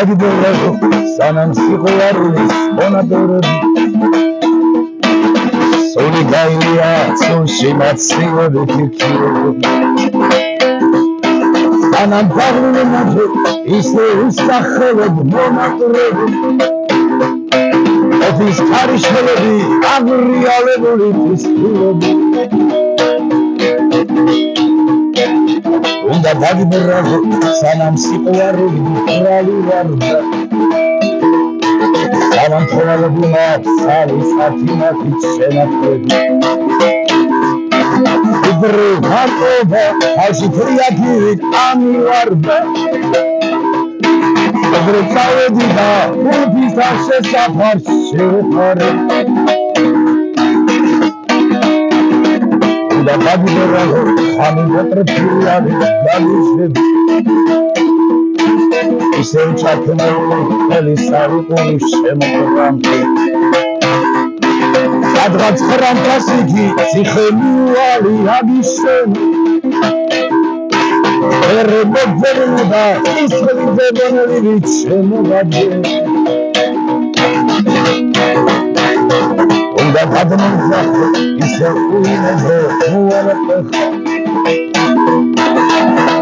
დაგიდევრაღო სანამ სიყვარულის მონადირეები სული გაილია ცულში მაცივები ფიქრობები სანამ დაღლილი ნაჯე ისე უსახელებ მონადირეები ოფის ქარიშხლები აღრიალებული ფისკულები უნდა დაგიდევრაღო სანამ სიყვარული ბრალი ვარდა სანამ თვალები მაქვს სალის ათინათით შენახები უბრო მარტობა თავში თრიათივით ამივარდა უბრო წავედი და ურფის შესაფარს შევეხარე და დაგიდევრაღო ხანი მოტრფილად გაგიშვები ისევ ჩაქნეული ხელი სარიყული შემოყრამდი სადღაც ხრამფასიგი ციხემივალი აგიშენი ერე მოძებნება ისხელი ძებონელივით შემოგაძენი უნდა გადმოძახო ისე უინებო უარაფეხო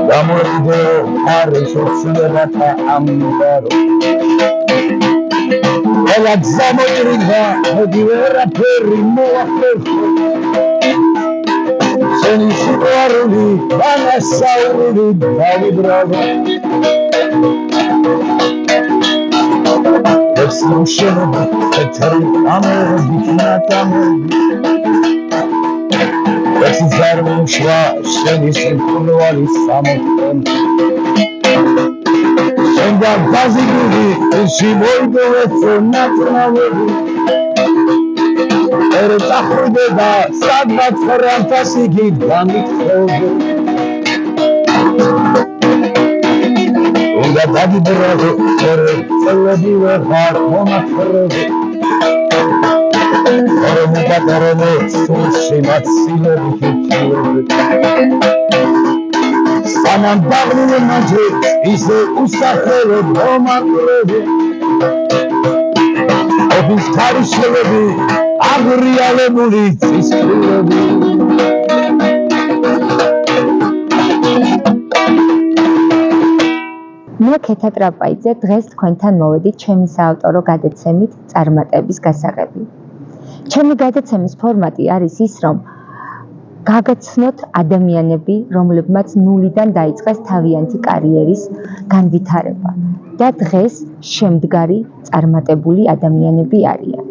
გამორიდო არეშო ცულებათა ამნიბარო ელა გზამოირიგა მოდი ვერაფერი მოახერხო შენი სიყვარული ვანასაურული დავიბრალო ექსლუშენობა ეთერი ამერები ნატამები ექსი ზარმუშვა შენი სიყვარული სამოთხენ შენგან დაზიგული ისი მოიდოვეცო ნატნავები ერე წახვდება სადღაც ხრამფასიგი დამიტხოვე უნდა დაგიდევრაღო ერე წელები ვეღარ მომახრები ერე მოგატარებო სულში მაცილები ფიქრობები სანამ დაღლილი ნაჯე ისე უსახელებ მომაყრები ოფის ქარიშხლები აღრიალებული ცისკრილები მე ქეთა ტრაპაიძე დღეს თქვენთან მოვედით ჩემი საავტორო გადაცემით წარმატების გასაღები. ჩემი გადაცემის ფორმატი არის ის, რომ გაგაცნოთ ადამიანები, რომლებმაც ნულიდან დაიწყეს თავიანთი კარიერის განვითარება და დღეს შემდგარი წარმატებული ადამიანები არიან.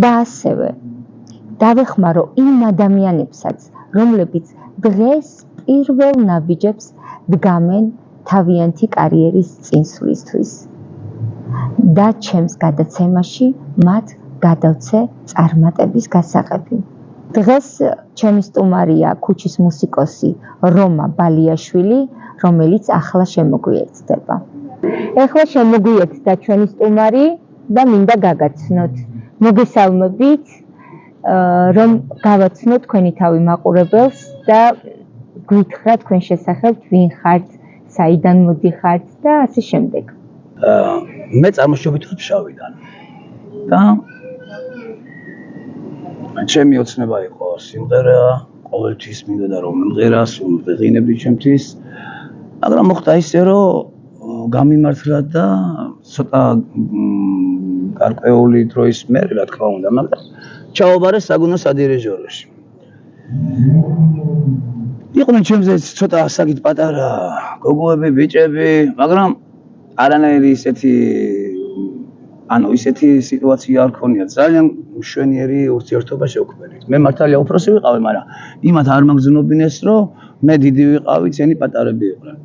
და ასევე დავეხმარო იმ ადამიანებსაც, რომლებიც დღეს პირველ ნაბიჯებს დგამენ თავიანთი კარიერის წინსვლისთვის. და ჩემს გადაცემაში მათ გადავცე წარმატების გასაღები. დღეს ჩემი სტუმარია ქუჩის მუსიკოსი რომა ბალიაშვილი, რომელიც ახლა შემოგვიერთდება. ეხლა შემოგვიერთდა ჩვენი სტუმარი და მინდა გაგაცნოთ. მოგესალმებით, რომ გავაცნოთ თქვენი თავი მაყურებელს და გვითხრათ თქვენ შესახებ, ვინ ხართ, საიდან მოდიხართ და ასე შემდეგ. მე წარმოშობით ვარ ფშავიდან და ჩემი ოცნება იყო სიმღერა, ყოველთვის მინდოდა რომ მომღერას, ვიღინებდი ჩემთვის, მაგრამ მოხდა ისე რომ გამიმართლა და ცოტა გარკვეული დროის მერე, რა თქმა უნდა, მაგრამ ჩაობარე საგუნო სადირიჟოროში. იყვნენ ჩემზე ცოტა ასაკით პატარა გოგოები, ბიჭები, მაგრამ არანაირი ისეთი სიტუაცია არ ქონია. ძალიან მშვენიერი ურთიერთობა შევქმნით. მე მართალია უფროსი ვიყავი, მაგრამ იმათ არ მაგზნობინეს, რომ მე დიდი ვიყავი, ძენი პატარები იყვნენ.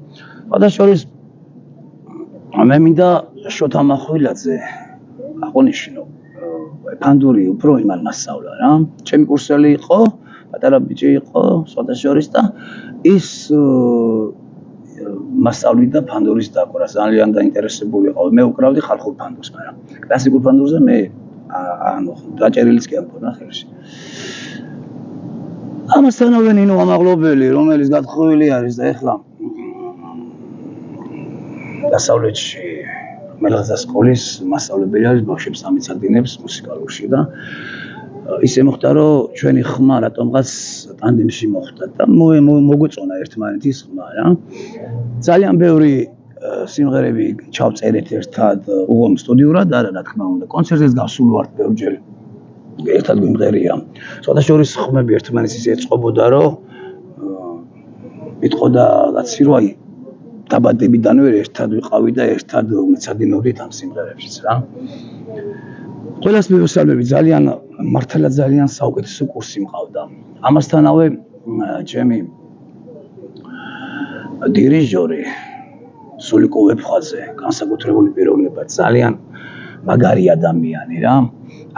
შესაძლოა მე მინდა შოთა მახვილაძე აღონიშნო. ფანდური უფრო იმან მასწავლა რა. ჩემი კურსელი იყო, პატარა ბიჭი იყო, შესაძლოა და ის მასწავლიდა ფანდურის დაკვრას, ძალიან დაინტერესებული იყო. მე უკრავდი ხალხურ ფანდურს, მაგრამ კლასიკურ ფანდურზე მე დაჭერილიც კი არ მქონდა ხელში. ამასთანავე ნინო ამაღლობელი, რომელიც გათხოვილი არის და ეხლა დასავლეთში მელღაზა სკოლის მასწავლებელი არის ბავშვებს ამიცადინებს მუსიკალურში და ისე მოხდა რომ ჩვენი ხმა რატომღაც ტანდემში მოხდა და მოგვეწონა ერთმანეთის ხმა რა ძალიან ბევრი სიმღერები ჩავწერეთ ერთად უღონო სტუდიურად არა რა თქმა უნდა კონცერტებს გავსულ ვართ ბევრჯერ ერთად გვიმღერია სხვადასხვა ხმები ერთმანეთს ისე ეწყობოდა რომ მიტყოდა კაცი რომ აი დაბადებიდანვე ერთად ვიყავი და ერთად ვმეცადინობდით ამ სიმღერებშიც რა ყველას მივესალმები ძალიან მართლა ძალიან საუკეთესო კურსი მყავდა ამასთანავე ჩემი დირიჟორი სულიკო ვეფხვაძე განსაკუთრებული პიროვნება ძალიან მაგარი ადამიანი რა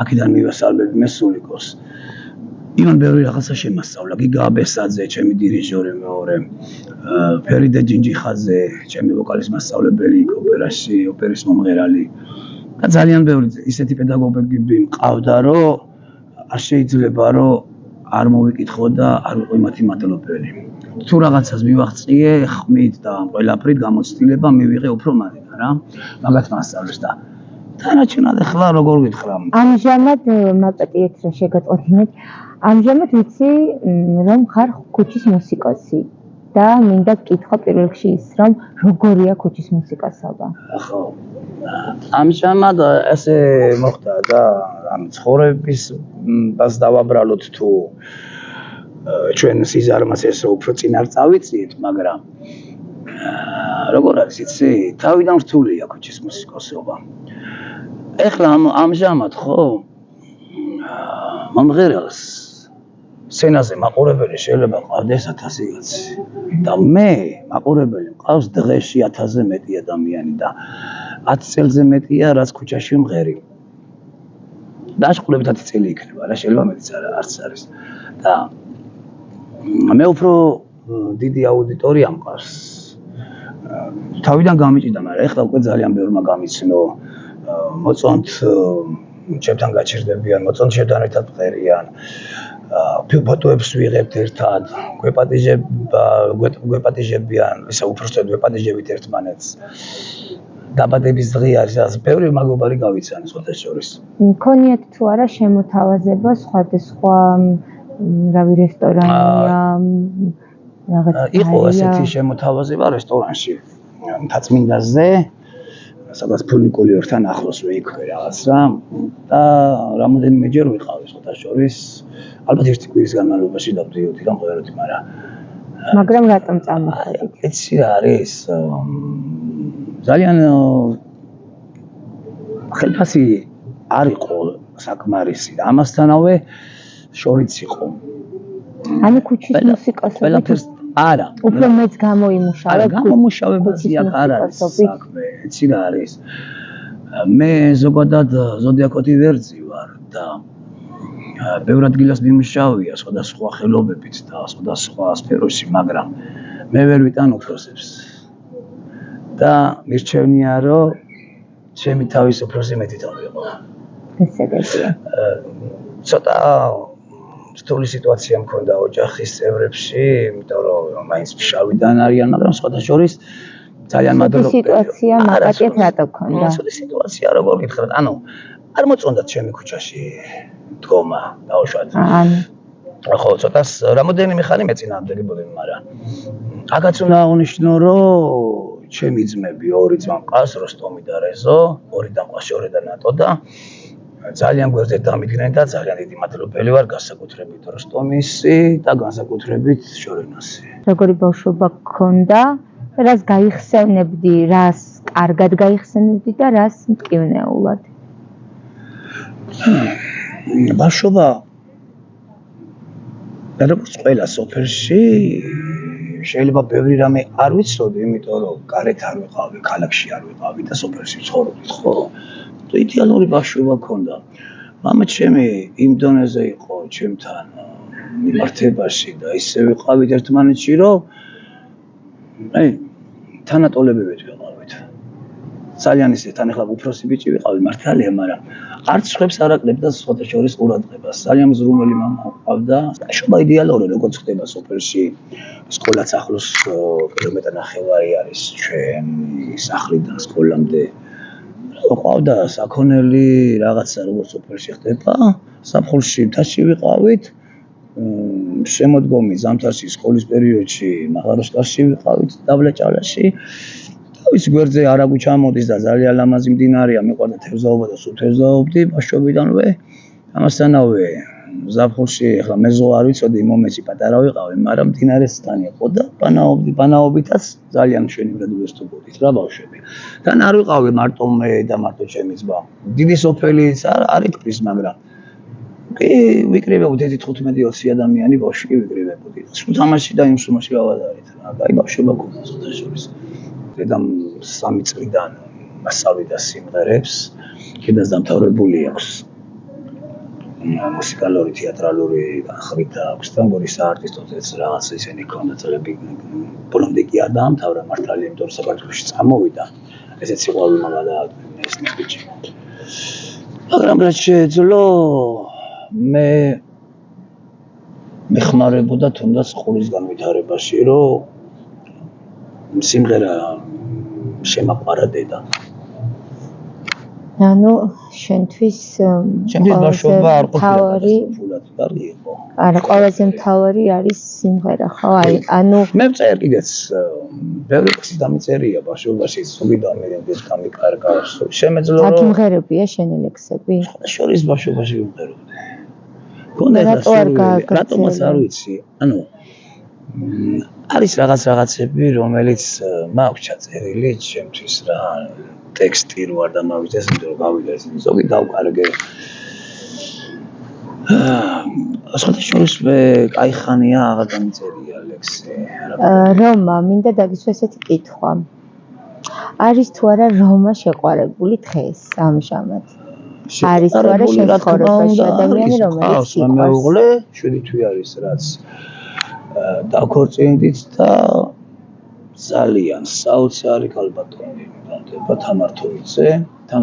აქედან მივესალმები მე სულიკოს იმან ბევრი რაღაცა შემასწავლა გიგა აბესაძე ჩემი დირიჟორი მეორე ფერიდე ჯინჯიხაძე ჩემი ვოკალის მასწავლებელი ოპერაში ოპერის მომღერალი და ძალიან ბევრი ისეთი პედაგოგები მყავდა რომ არ შეიძლება რომ არ მოვიკითხო და არ ვიყო მათი მადლობელი თუ რაღაცას მივაღწიე ხმით და ყველაფრით გამოცდილება მივიღე უფრო მალე რა მაგათ მასწავლეს და თანაჩინად ახლა როგორ გითხრა ამჟამად მაპატიეთ რომ შეგაწყვეტინეთ ამჟამად ვიცი რომ ხარ ქუჩის მუსიკოსი და მინდა გკითხო პირველ რიგში ის რომ როგორია ქუჩის მუსიკოსობა ხო ამჟამად ესე მოხდა და ამ ცხოვრების ბას დავაბრალოთ თუ ჩვენ სიზარმას ესე უფრო წინ არ წავიწიეთ მაგრამ როგორ არის იცი თავიდან რთულია ქუჩის მუსიკოსობა ეხლა ამჟამად ხო მომღერალს სცენაზე მაყურებელი შეიძლება ყავდეს 1000 კაცი და მე მაყურებელი მყავს დღეში 1000-ზე მეტი ადამიანი და 10 წელზე მეტია რაც ქუჩაში მღერი დაშყულებით 10 წელი იქნება რა შეიძლება მეტიც არც არის და მე უფრო დიდი აუდიტორია მყავს თავიდან გამიჭიდა მაგრამ ეხლა უკვე ძალიან ბევრმა გამიცნო მოწონთ ჩემთან გაჩერდებიან მოწონთ შევთან ერთად მღერიან ფოტოებს ვიღებთ ერთად გვეპატიჟებიან ისა უბრალოდ გვეპატიჟებით ერთმანეთს დაბადების დღე არის რაც ბევრი მაგობარი გავიცანე სხვადასხვის მქონიათ თუ არა შემოთავაზება სხვადასხვა რავი რესტორანია რაღაცა იყო ესეთი შემოთავაზება რესტორანში მთაწმინდაზე სადაც ფუნიკულიორთან ახლოსვე იქვე რაღაც რა და რამოდენიმეჯერ ვიყავი სხვადასხვის ალბათ ერთი კვირის განმავლობაში დავდიოდი და მღეროდი მაგრამ რატომ წამოხედით იცი რა არის ძალიან ხელფასი არ იყო საკმარისი და ამასთანავე შორიც იყო ანუ ქუჩის მუსიკოსები არა უფრო მეც გამოიმუშავე არა გამომუშავებაზე აქ არ არის საქმე იცი რა არის მე ზოგადად ზოდიაკოთი ვერძი ვარ და ბევრ ადგილას მიმუშავია სხვადასხვა ხელობებით და სხვადასხვა სფეროში მაგრამ მე ვერ ვიტან უფროსებს და მირჩევნია რომ ჩემი თავის უფროსი მეტი თავიყო ესეა ცოტა რთული სიტუაცია მქონდა ოჯახის წევრებში, იმიტომ რომ მაინც ფშავიდან არიან, მაგრამ სხვადასხვის ძალიან მადლობა. სიტუაცია მაპატიეთ რატო გქონდა? ცოტა სიტუაცია როგორ გითხრათ, ანუ არ მოწონდათ ჩემი ქუჩაში დგომა, დაუშვათ. ხო, ცოტას რამოდენიმე ხანი მეწინააღმდეგებოდნენ, მაგრამ აქაც უნდა აღნიშნო, რომ ჩემი ძმები, ორი ძმა მყავს, როსტომი და რეზო, ორი დამყაში, ორი და ნატო და ძალიან გვერდით დამიდგნენ და ძალიან დიდი მადლობელი ვარ განსაკუთრებით როსტომისი და განსაკუთრებით შორენოსი. როგორი ბავშვობა გქონდა, რას გაიხსენებდი, რას კარგად გაიხსენებდი და რას მტკივნეულად? ბავშვობა როგორც ყველა სოფელში შეიძლება ბევრი რამე არ ვიცოდი, იმიტომ რომ გარეთ არ ვიყავი, ქალაქში არ ვიყავი და სოფელში ცხოვრობდი, ხო? იდეალური ბავშვობა მქონდა. მამა ჩემი იმ დონეზე იყო ჩემთან მიმართებაში და ისე ვიყავით ერთმანეთში, რომ აი თანატოლებებით ვიყავით. ძალიან ისე თან ახლა უფროსი ბიჭი ვიყავი მართალია, მაგრამ არც ხვებს არ აკლებდა სხვადასხვის ყურადღებას. ძალიან მზრუნველი მამა ყავდა. ბავშვობა იდეალური როგორც ხდება სოფელში. სკოლაც ახლოს კილომეტრ ნახევარი არის ჩვენი სახლიდან სკოლამდე. ყავდა საქონელი რაღაცა როგორც სოფელში ხდება, საფხულში მთაში ვიყავით, შემოდგომი ზამთარში სკოლის პერიოდში მაღაროსკარში ვიყავით, დაბლეჭალაში. თავის გვერდზე არაგვი ჩამოდის და ძალიან ლამაზი მდინარეა, მიყვარდა თევზაობა და სულ თევზაობდი ბავშვობიდანვე. ამასთანავე ზაფხულში ახლა მე ზო არ ვიცოდი, მომეცი პატარა ვიყავი, მაგრამ მდინარესთან იყო და პანაობითაც ძალიან მშვენივრად ვესტობოდით რა ბავშვები. თან არ ვიყავი მარტო მე და მარტო ჩემი ძმა. დიდი სოფელიც არ იტყვის, მაგრამ კი ვიკრიბებოდი 15-20 ადამიანი ბავშვი ვიკრიბებოდი. სულ თამაში და იმ სუმაში გავადარეთ რა. აი ბავშვობა გქონდა საერთაშორის. დედამ 3 წლიდან მასწავლიდა სიმღერებს, კიდეც დამთავრებული აქვს. მუსიკალური, თეატრალური ხრით აქვს და გორის საარტისტოთაც რაღაც ისინი ქონდა წლები ბოლომდე კი არ დაამთავრა მართალია, იმიტომ რომ საქართველოში წამოვიდა. ესეც სიყვარული მაგადა ეს ბიჭი. მაგრამ რაც შეეძლო მე მეხმარებოდა თუნდაც ყურის განვითარებაში, რომ სიმღერა შემაყვარა დედა. ანუ შენთვის ბავშვობა არ ყოფილა ფულად კარგი იყო. არა, ყველაზე მთავარი არის სიმღერა, ხო? ანუ მე წერ კიდეც ბევრი წელი დამიწერია ბავშვობაში, სულიდან მე გამიკარგა. შემეძლო რომ დაგიმღერებია შენი ლექსები? შორის ბავშვობაში ვიმღერებდი. გონდა რატომაც არ ვიცი. ანუ არის რაღაცები, რომელიც მაქვს ჩაწერილი ჩემთვის რა. ტექსტი რო არ დამავიდეს, იმიტომ რომ გავიგეს ზოგი დავკარგე. ასეთშორის მე კაი ხანია აღარ დამიწერია ლექსი. რომა, მინდა დაგისვა ესეთი კითხვა. არის თუ არა რომა შეყვარებული დღეს ამჟამად? არის თუ არა შენ ცხოვრებაში ადამიანი, რომელიც მეუღლე 7 თვე არის რაც დაქორწინდით და ძალიან საოცარი ქალბატონი და თამართოვიცე, თან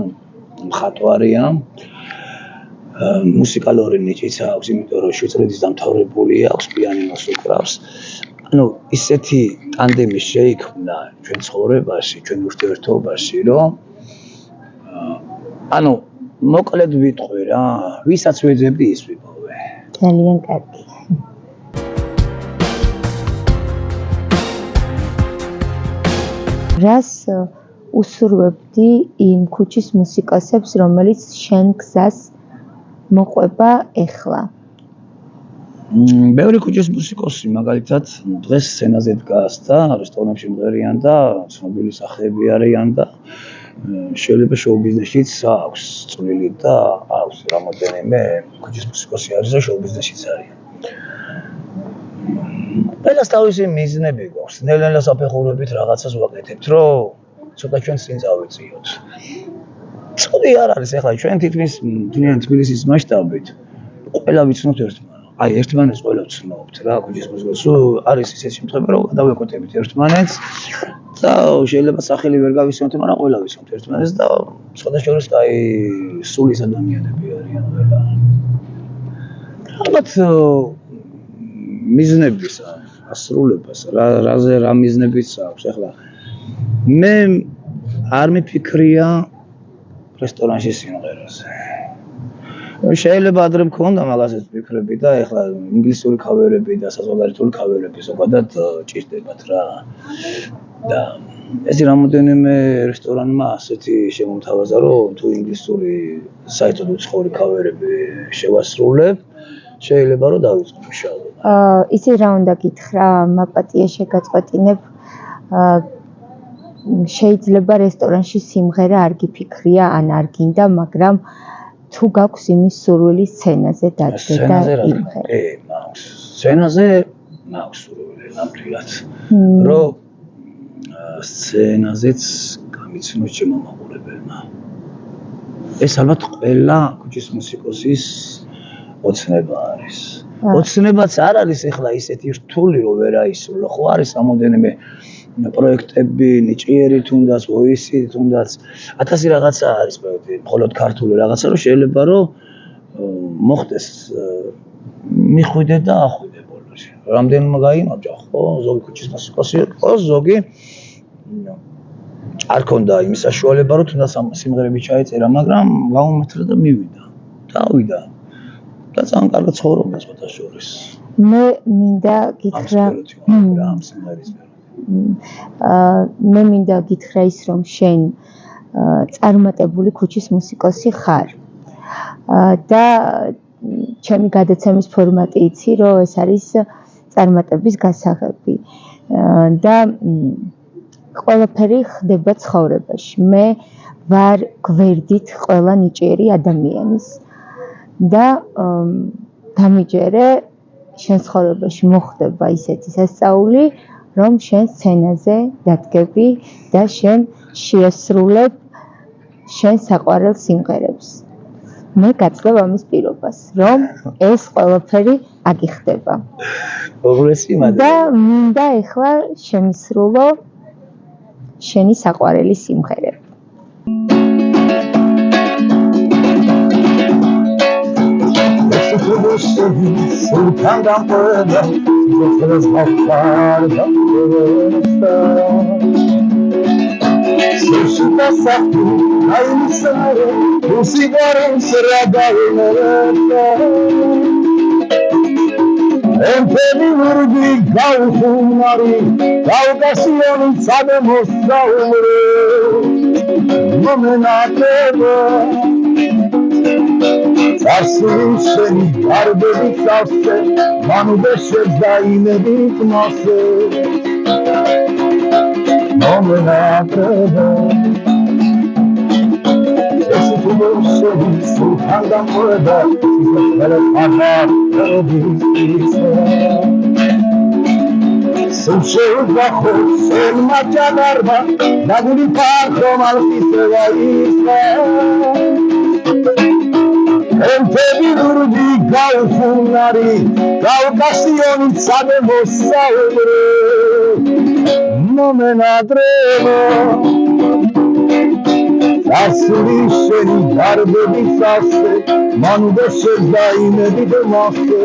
მხატვარია. მუსიკალური ნიჭიც აქვს, იმიტომ რომ შვეიცარიის დამთავრებული აქვს, პიანინოს უკრავს. ანუ ისეთი ტანდემი შეიქმნა ჩვენ ცხოვრებაში, ჩვენ ურთიერთობაში, რომ ანუ მოკლედ ვიტყვი რა, ვისაც ვეძებდი ის ვიპოვე. ძალიან კარგი. რას უსურვებდი იმ ქუჩის მუსიკოსებს, რომელიც შენ გზას მოყვება ეხლა? ბევრი ქუჩის მუსიკოსი მაგალითად დღეს სცენაზე დგას და რესტორნებში მღერიან და ცნობილი სახეები არიან და შეიძლება შოუ ბიზნესშიც აქვს წვლილი და აქვს რამოდენიმე ქუჩის მუსიკოსი არის და შოუ ბიზნესშიც არიან. ყველას თავისი მიზნები გვაქვს. ნელ-ნელა საფეხურებით რაღაცას ვაკეთებთ, რომ ცოტა ჩვენ წინ წავიწიოთ. წოდი არ არის ახლა ჩვენ თითქმის მთლიანი თბილისის მასშტაბით ყველა ვიცნობთ ერთმანეთს. აი ერთმანეთს ყველა ვცნობთ რა, ქუჩის მუსიკოსი არის ისეთი შემთხვევა, რომ გადავეკუთვნებით ერთმანეთს და შეიძლება სახელი ვერ გავისმოთ, მაგრამ ყველა ვიცნობთ ერთმანეთს და სხვადასხვა აი სულის ადამიანები არიან ყველა. ალბათ მიზნების ასრულებას რა მიზნებიც აქვს ახლა მე არ მიფიქრია რესტორანში სიმღერაზე. შეიძლება ადრე მქონდა მაგასაც ვფიქრები და ახლა ინგლისური ქავერები და საზღვარგარეთული ქავერები ზოგადად ჭირდებათ რა. და ეს რამოდენიმე რესტორანმა ასეთი შემომთავაზა, რომ თუ ინგლისური საერთოდ უცხოური ქავერები შევასრულებ, შეიძლება რომ დავიწყო მშალობა. იცი რა უნდა გითხრა, მაპატია შეგაწყვეტინებ. შეიძლება რესტორანში სიმღერა არ გიფიქრია, ან არ გინდა, მაგრამ თუ გაქვს იმის სურვილი სცენაზე დადგე და იმღერე. მაქვს. სცენაზე მაქვს სურვილი ნამდვილად. რომ სცენაზეც გამიცნოს ჩემო მაყურებელმა. ეს ალბათ ყველა ქუჩის მუსიკოსის ოცნება არის. ოცნებაც არ არის ახლა ისეთი რთული რომ ვერ აისრულო, ხო არის რამოდენიმე პროექტები, ნიჭიერი თუნდაც, ვოისი თუნდაც 1000 რაღაცა არის პროექტი, მხოლოდ ქართული რაღაცა რომ შეიძლება რომ მოხდეს მიხვიდე და ახვიდე ბოლოში. რამდენმა გაიმარჯვა, ხო, ზოგი ქუჩის მუსიკოსი იყო, ზოგი არ ქონდა იმის საშუალება, რომ თუნდაც ამ სიმღერები ჩაეწერა, მაგრამ გაუმართლა და მივიდა. დავიდა. და ძალიან კარგად ცხოვრობდა სხვათა შორის. მე მინდა გითხრა ამ სიმღერის მე მინდა გითხრა ის, რომ შენ წარმატებული ქუჩის მუსიკოსი ხარ. და ჩემი გადაცემის ფორმატი იცი, რომ ეს არის წარმატების გასაღები. და ყველაფერი ხდება ცხოვრებაში. მე ვარ გვერდით ყველა ნიჭიერი ადამიანის. და დამიჯერე შენ ცხოვრებაში მოხდება ისეთი სასწაული, რომ შენ სცენაზე დადგები და შენ შეასრულებ შენ საყვარელ სიმღერებს. მე გაცლებ ამის პირობას, რომ ეს ყველაფერი აგიხდება. და მინდა ეხლა შემისრულო შენი საყვარელი სიმღერები. Empeni vurdi gauhunari, gaukasioni sabemos gaumre, momenateva. Sarsusheni garbedi sasse, manu beshez daimedi kmase, momenateva. Esi kuboseni sultandan burada, sizlere kadar ödüyse. Suçuda sen maçadarba, naguli parko malfise vaise. Empebi durdi gaufunari, gaukasioni sabemos saumre, momenadrevo. Sarsurisheni garbedi sasse, manu beshez daimedi demasse.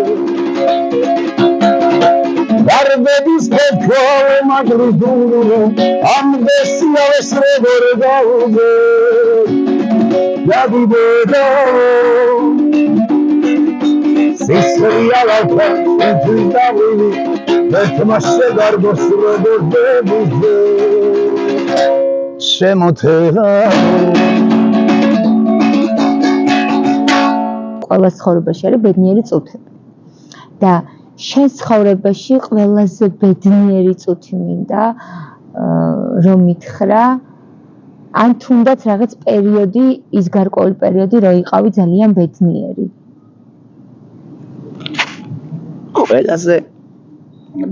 Garbedis petkore magri duro, am bessia vesredore gauze. Yadi bedo, sisriya lalpa, sinti davili, betmashe garbos redode buze. შემოთელა ყველა ცხოვრებაში არის ბედნიერი წუთები. და შენ ცხოვრებაში ყველაზე ბედნიერი წუთი მინდა რომ მითხრა, ან თუნდაც რაღაც პერიოდი, ის გარკვეული პერიოდი, რომ იყავი ძალიან ბედნიერი. ყველაზე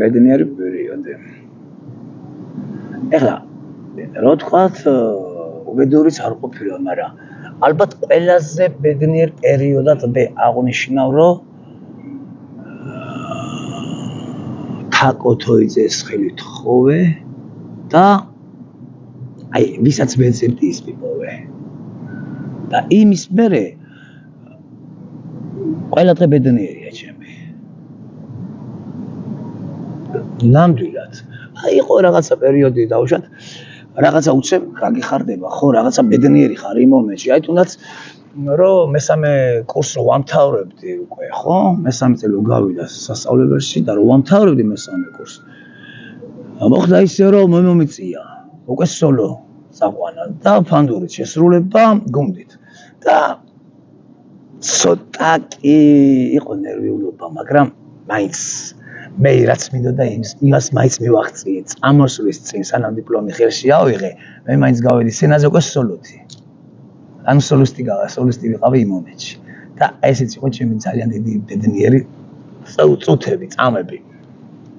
ბედნიერი პერიოდი. ეხლა რა თქვათ, უბედურიც არ ყოფილა, მაგრამ ალბათ ყველაზე ბედნიერ პერიოდად მე აღნიშნავ, რომ თაკოთოიძეს ხელით ხოვე და აი, ვისაც მეცემდი ის მიპოვე. და იმის მერე ყველა დღე ბედნიერია ჩემი. ნამდვილად. აი, იყო რაღაცა პერიოდი დავუშვათ, რაღაცა უცებ რა გიხარდება, ხო, რაღაცა ბედნიერი ხარ იმ მომენტში. აი, თუნდაც რომ მესამე კურსს რო ვამთავრებდი უკვე, ხო? მესამე წელი რო გავიდა სასწავლებელში და რო ვამთავრებდი მესამე კურსს. მოხდა ისე, რომ მომიწია. უკვე სოლო წაყვანა და ფანდურით შესრულება გუნდით. და ცოტა კი იყო ნერვიულობა, მაგრამ მაინც მე რაც მინდოდა იმას მაინც მივაღწიე. წამოსვლის წინ სანამ დიპლომი ხელში ავიღე, მე მაინც გავედი სცენაზე უკვე სოლოთი. ანუ სოლისტი ვიყავი იმ მომენტში. და ესეც იყო ჩემი ძალიან დიდი ბედნიერი წუთები, წამები.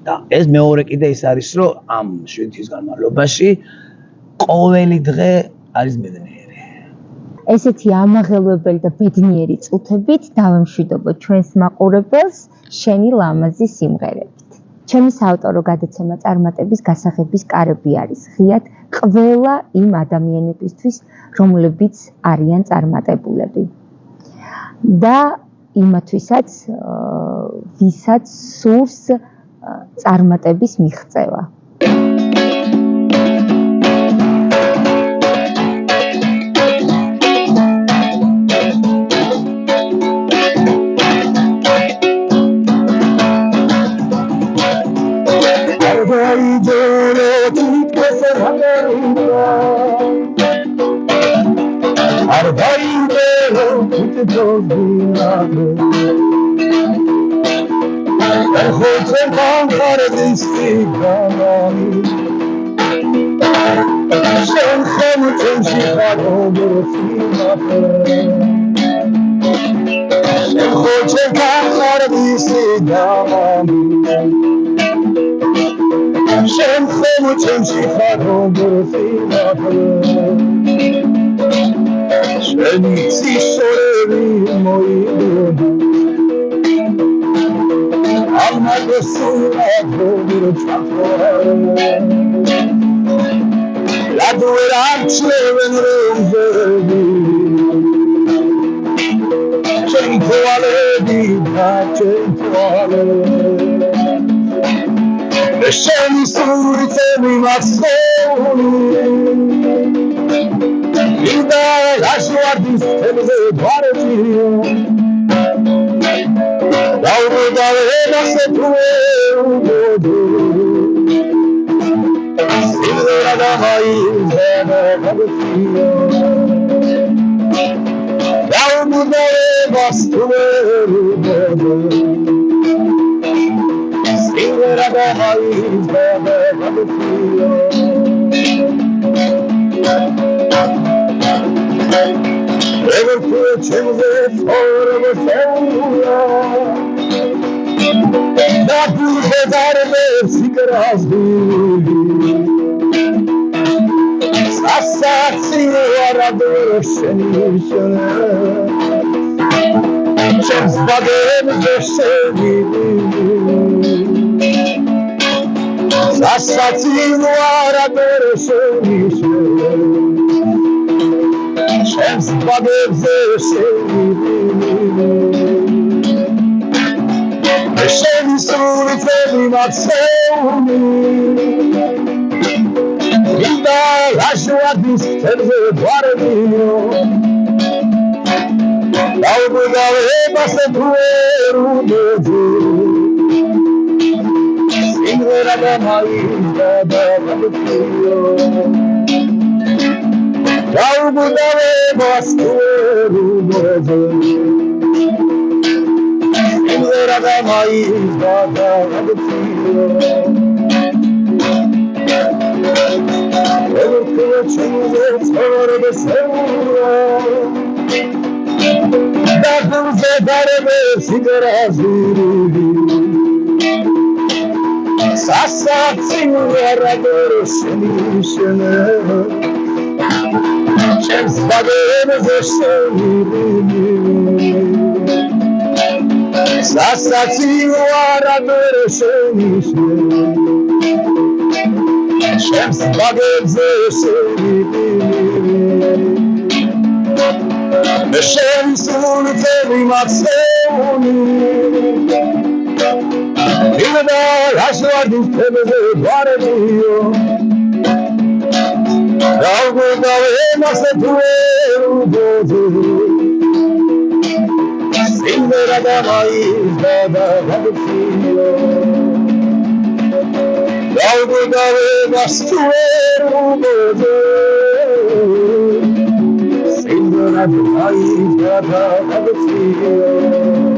და ეს მეორე კიდე ის არის, რომ ამ 7 თვის განმავლობაში ყოველი დღე არის ბედნიერი. ესეთი ამაღელვებელი და ბედნიერი წუთებით დავემშვიდობოთ ჩვენს მაყურებელს შენი ლამაზი სიმღერებით. ჩემი საავტორო გადაცემა წარმატების გასაღების კარები არის ღიად ყველა იმ ადამიანებისთვის, რომლებიც არიან წარმატებულები. და იმათვისაც, ვისაც სურს წარმატების მიღწევა. გოგინადო ხოთე მანხარდის სიგამანი შენ ხომჩენში ხარობროსინაფე შენ ხოთე მანხარდის სიგამანი შენ ხომჩენში ხარობროსინაფე შენი სიშორები მოიგონი Almadosura doviro chakore La duerance venrombevi Centrale di centrale Le sceni surte mi mazzoni Il dare la sua distese guardia Lauro d'avena se tuo Silvera da mai bene vagotio Lauro d'avena se tuo Silvera da mai bene vagotio Ever put him there for the failure That will get out of there, secret as we Sassazzi or a version James Baden version Sassazzi or a version James Baden version Scemi soli fermi mazzoni Linda lascio a distese guardio L'auto d'aveva sempre rudeto Singera da maisda da vagotio L'auto d'aveva sempre rudeto Era da mais da vagotio Eu quero te ver fora da célula Da dulce darbe sigarazi Sassazzi era doroshenishene James Baden versheni Sassazzi ara versheni James Baden versheni Scemi soli fermi mazzoni Il da lascio a distese guardio L'auto d'avena se tuo Silvera da maisda da vagotio L'auto d'avena stuerugoso Silvera da maisda da vagotio